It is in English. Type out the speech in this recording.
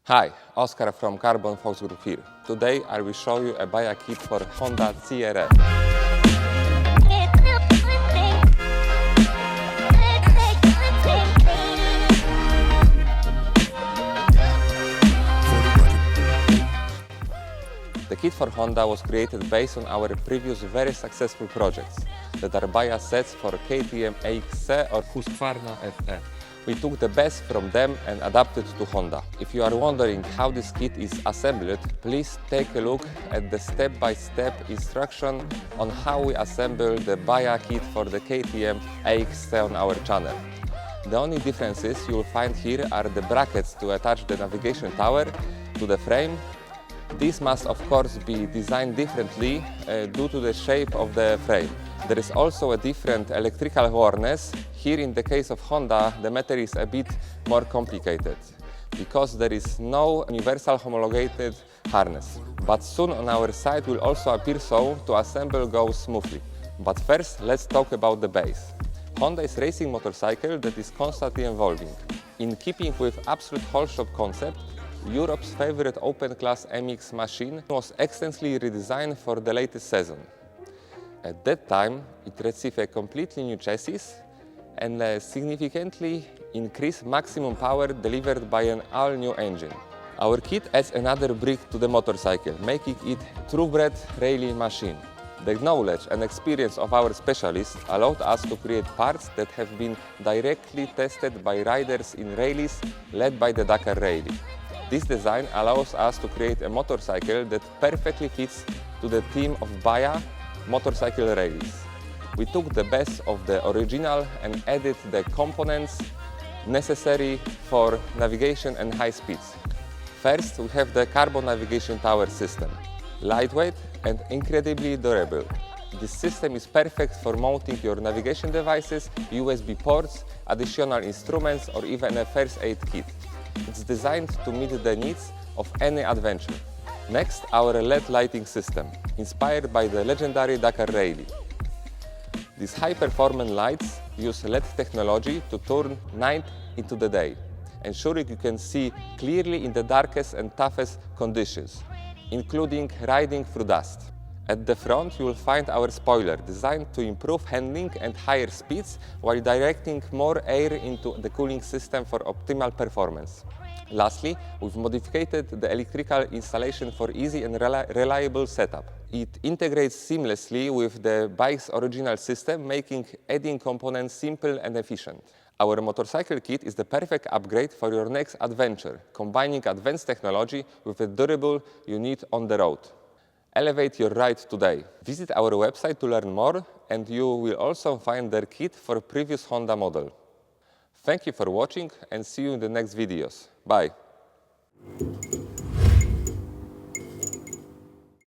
Hi, Oscar from CarbonFox Group here. Today I will show you a Baja kit for Honda CRF. The kit for Honda was created based on our previous very successful projects that are Baja sets for KTM AXC or Husqvarna FE. We took the best from them and adapted to Honda. If you are wondering how this kit is assembled, please take a look at the step-by-step instruction on how we assemble the Baja kit for the KTM AXC on our channel. The only differences you will find here are the brackets to attach the navigation tower to the frame. These must of course be designed differently due to the shape of the frame. There is also a different electrical harness. Here in the case of Honda, the matter is a bit more complicated because there is no universal homologated harness. But soon on our site will also appear so to assemble goes smoothly. But first, let's talk about the base. Honda is a racing motorcycle that is constantly evolving. In keeping with absolute whole shop concept, Europe's favorite open-class MX machine was extensively redesigned for the latest season. At that time, it received a completely new chassis and a significantly increased maximum power delivered by an all-new engine. Our kit adds another brick to the motorcycle, making it a true-bred rally machine. The knowledge and experience of our specialists allowed us to create parts that have been directly tested by riders in rallies led by the Dakar Rally. This design allows us to create a motorcycle that perfectly fits to the theme of Baja motorcycle rallies. We took the best of the original and added the components necessary for navigation and high speeds. First, we have the carbon navigation tower system. Lightweight and incredibly durable. This system is perfect for mounting your navigation devices, USB ports, additional instruments, or even a first aid kit. It's designed to meet the needs of any adventure. Next, our LED lighting system, inspired by the legendary Dakar Rally. These high-performance lights use LED technology to turn night into the day, ensuring you can see clearly in the darkest and toughest conditions, including riding through dust. At the front, you will find our spoiler, designed to improve handling and higher speeds while directing more air into the cooling system for optimal performance. Lastly, we've modified the electrical installation for easy and reliable setup. It integrates seamlessly with the bike's original system, making adding components simple and efficient. Our motorcycle kit is the perfect upgrade for your next adventure, combining advanced technology with the durable you need on the road. Elevate your ride today. Visit our website to learn more, and you will also find their kit for previous Honda model. Thank you for watching and see you in the next videos. Bye!